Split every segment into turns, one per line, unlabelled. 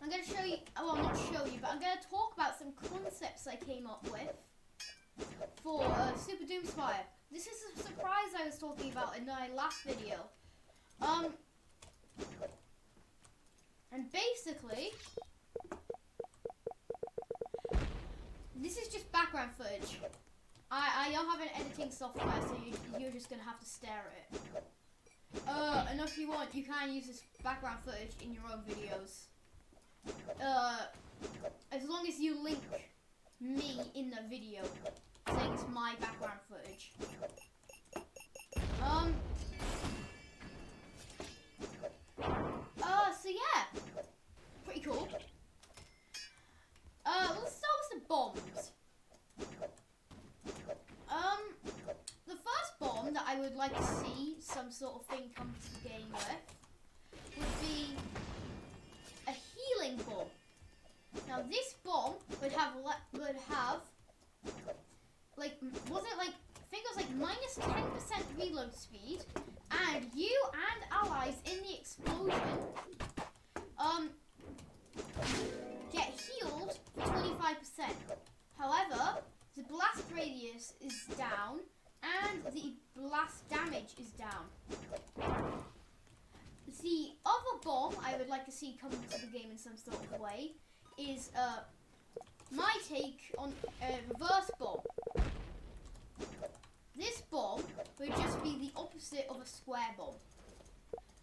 I'm going to show you, well, not show you, but I'm going to talk about some concepts I came up with for Super Doomspire. This is a surprise I was talking about in my last video. And basically, this is just background footage. I don't have an editing software, so you're just going to have to stare at it. And if you want, you can use this background footage in your own videos. As long as you link me in the video, saying it's my background footage. So yeah, pretty cool. Let's start with the bombs. The first bomb that I would like to see some sort of thing come to the game with would be a healing bomb. Now this bomb would have like, was it like, I think it was like minus 10% reload speed, and you and allies in the explosion get healed for 25%. However, the blast radius is down and the blast damage is down. The other bomb I would like to see come into the game in some sort of way is my take on a reverse bomb. This bomb would just be the opposite of a square bomb,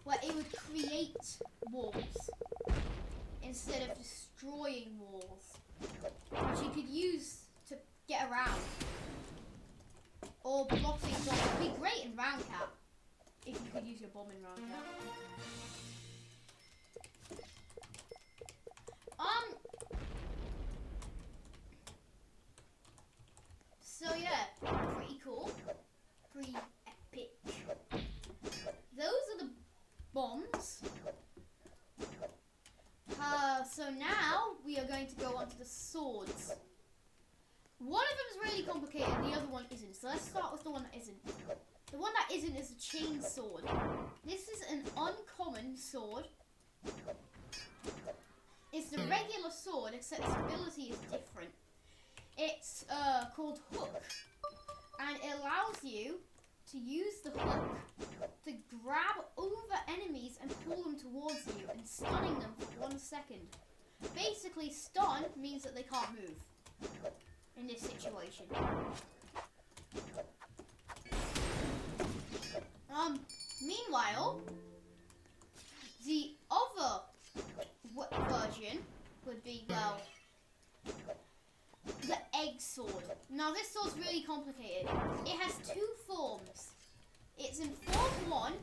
where it would create walls instead of destroying walls, which you could use to get around. Or blocking bombs. It would be great in round cap if you could use your bomb in round cap. So yeah, pretty cool. Pretty epic. Those are the bombs. So now we are going to go on to the swords. One of them is really complicated, the other one isn't. So let's start with the one that isn't. The one that isn't is a chain sword. This is an uncommon sword. It's the regular sword, except its ability is different. It's called Hook, and it allows you to use the hook to grab over enemies and pull them towards you and stunning them for 1 second. Basically, stun means that they can't move in this situation. Meanwhile, the other version would be, well, the egg sword. Now this sword's really complicated. It has two forms. It's in form 1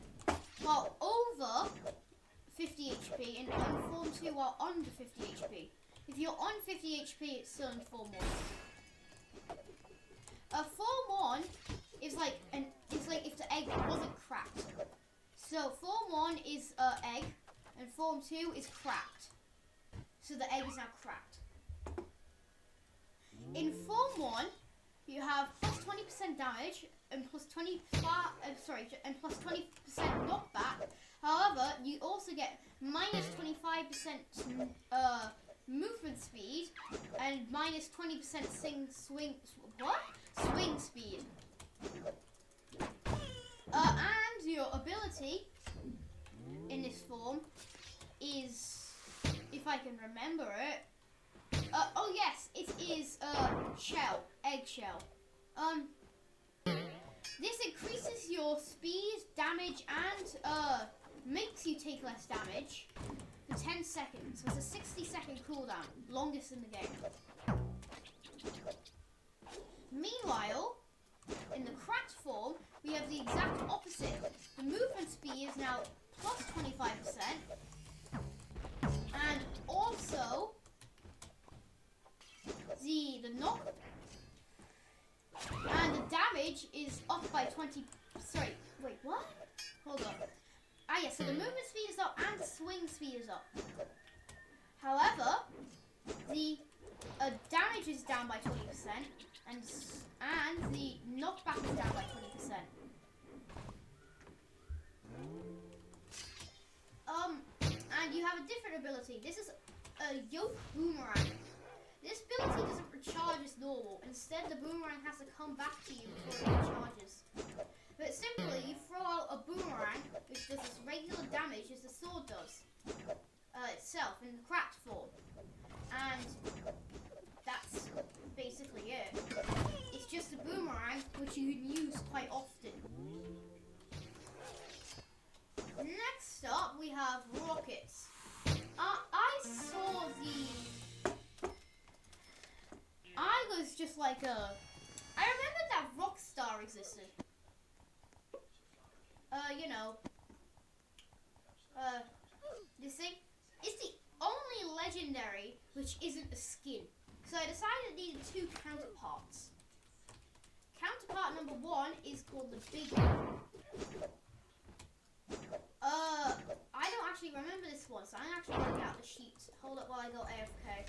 while over 50 HP and in form 2 while under 50 HP. If you're on 50 HP, it's still in form 1. Form 1 is like if the egg wasn't cracked. So form 1 is egg, and form 2 is cracked. So the egg is now cracked. In form 1, you have plus 20% damage and plus 20% knockback. However, you also get minus 25% movement speed and minus 20% swing speed. And your ability in this form is, if I can remember it, oh yes, it is eggshell. This increases your speed, damage, and makes you take less damage for 10 seconds. So it's a 60-second cooldown, longest in the game. Meanwhile, in the cracked form, we have the exact opposite. The movement speed is now plus 25%, and also the knock and the damage is up by 20. Sorry, wait, what? Hold on. Ah, yeah. So the movement speed is up and the swing speed is up. However, the damage is down by 20%, and the knockback is down by 20%. And you have a different different ability. This is a yoke boomerang. This ability doesn't recharge as normal. Instead, the boomerang has to come back to you before it recharges. But simply, you throw out a boomerang, which does as regular damage as the sword does itself in the cracked form. And that's basically it. It's just a boomerang, which you can use quite often. Next up, we have rockets. I saw I was just like I remember that Rockstar existed. You know. This thing. It's the only legendary which isn't a skin. So I decided it needed two counterparts. Counterpart number 1 is called the Big One. I don't actually remember this one, so I'm actually going to get out the sheet. Hold up while I go AFK.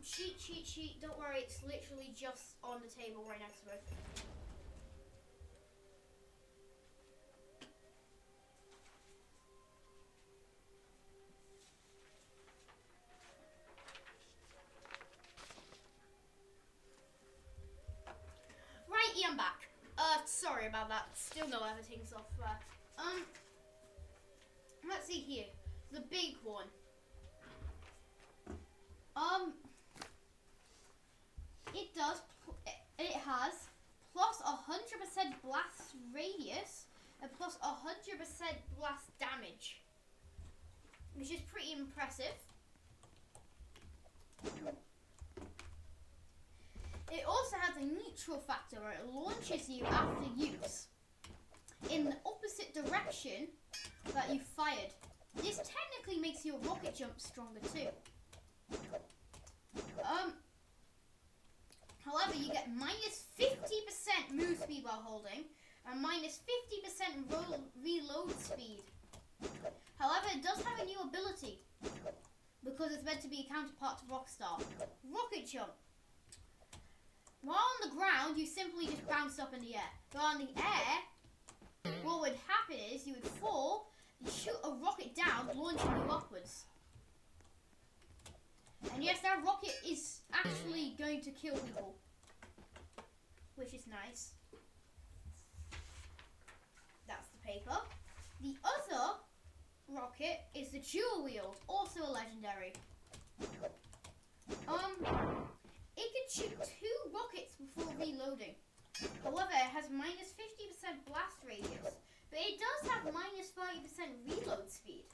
Cheat. Don't worry, it's literally just on the table right next to it. Righty, I'm back. Sorry about that. Still no editing software. Let's see here. The big one. It has plus 100% blast radius and plus 100% blast damage, which is pretty impressive. It also has a neutral factor where it launches you after use in the opposite direction that you fired. This technically makes your rocket jump stronger too. However, you get minus 50% move speed while holding and minus 50% reload speed. However, it does have a new ability because it's meant to be a counterpart to Rockstar. Rocket jump. While on the ground, you simply just bounce up in the air. But on the air, what would happen is you would fall, you shoot a rocket down, launching you upwards. And yes, that rocket is actually going to kill people, which is nice. That's the paper. The other rocket is the dual wield, also a legendary. It can shoot 2 rockets before reloading. However, it has minus 50% blast radius, but it does have minus 30% reload speed.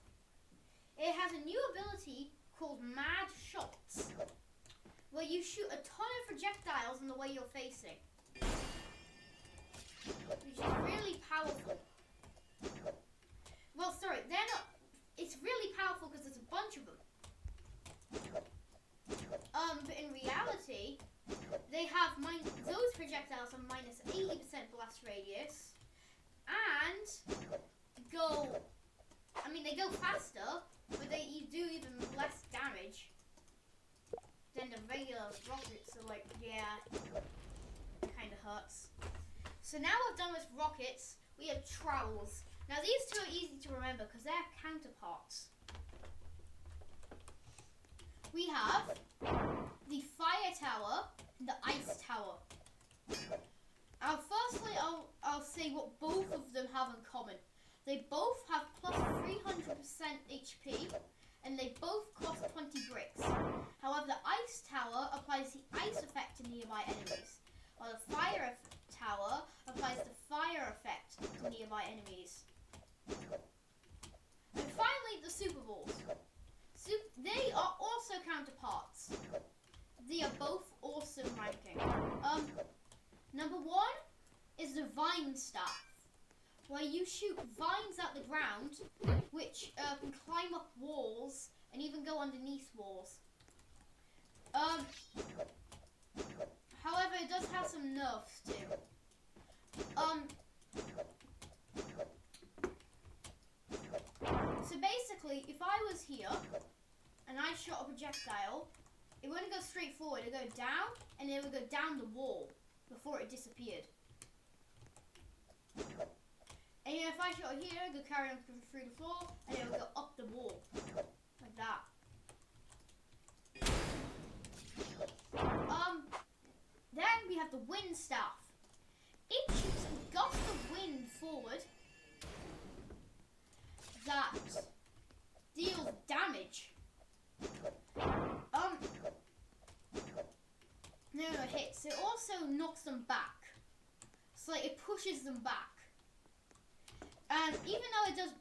It has a new ability called Mad Shots, where you shoot a ton of projectiles in the way you're facing, which is really powerful. Well, sorry, they're not. It's really powerful because there's a bunch of them. But in reality, they have those projectiles are minus 80% blast radius, and they go faster, but they do even less damage than the regular rockets. So like, yeah, it kind of hurts. So now we're done with rockets. We have trowels. Now these two are easy to remember because they're counterparts. We have the fire tower and the ice tower. Firstly, I'll say what both of them have in common. They both have plus 300% HP, and they both cost 20 bricks. However, the ice tower applies the ice effect to nearby enemies, while the fire tower applies the fire effect to nearby enemies. And finally, the super balls. They are also counterparts. They are both awesome ranking. Number 1 is the vine staff, where you shoot vines at the ground, which can climb up walls and even go underneath walls. However, it does have some nerfs too. So basically, if I was here and I shot a projectile, it wouldn't go straight forward, it would go down, and it would go down the wall before it disappeared. And if I shot here, it would carry on through the floor, and it would go up the wall. that. Then we have the wind staff. It shoots a gust of wind forward that deals damage. No, it hits. It also knocks them back. So like, it pushes them back. And even though it does,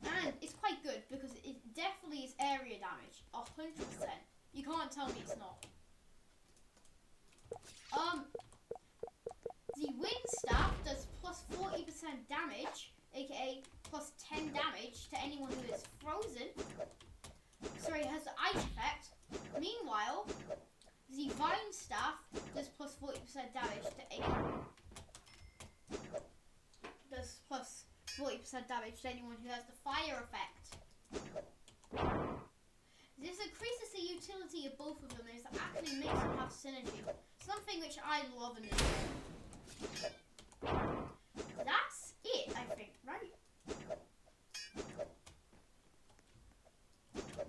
and it's quite good because it definitely is area damage, 100%. You can't tell me it's not. The wind staff does plus 40% damage, aka plus 10 damage to anyone who is frozen. Sorry, it has the ice effect. Meanwhile, the vine staff does plus 40% damage to anyone. Does plus 40% damage to anyone who has the fire effect. This increases the utility of both of them, and it actually makes them have synergy. Something which I love in this game. That's it, I think, right?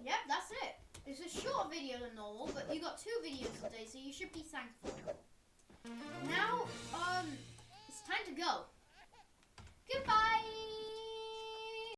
Yep, that's it. It's a shorter video than normal, but you got 2 videos today, so you should be thankful. Now, it's time to go. Goodbye!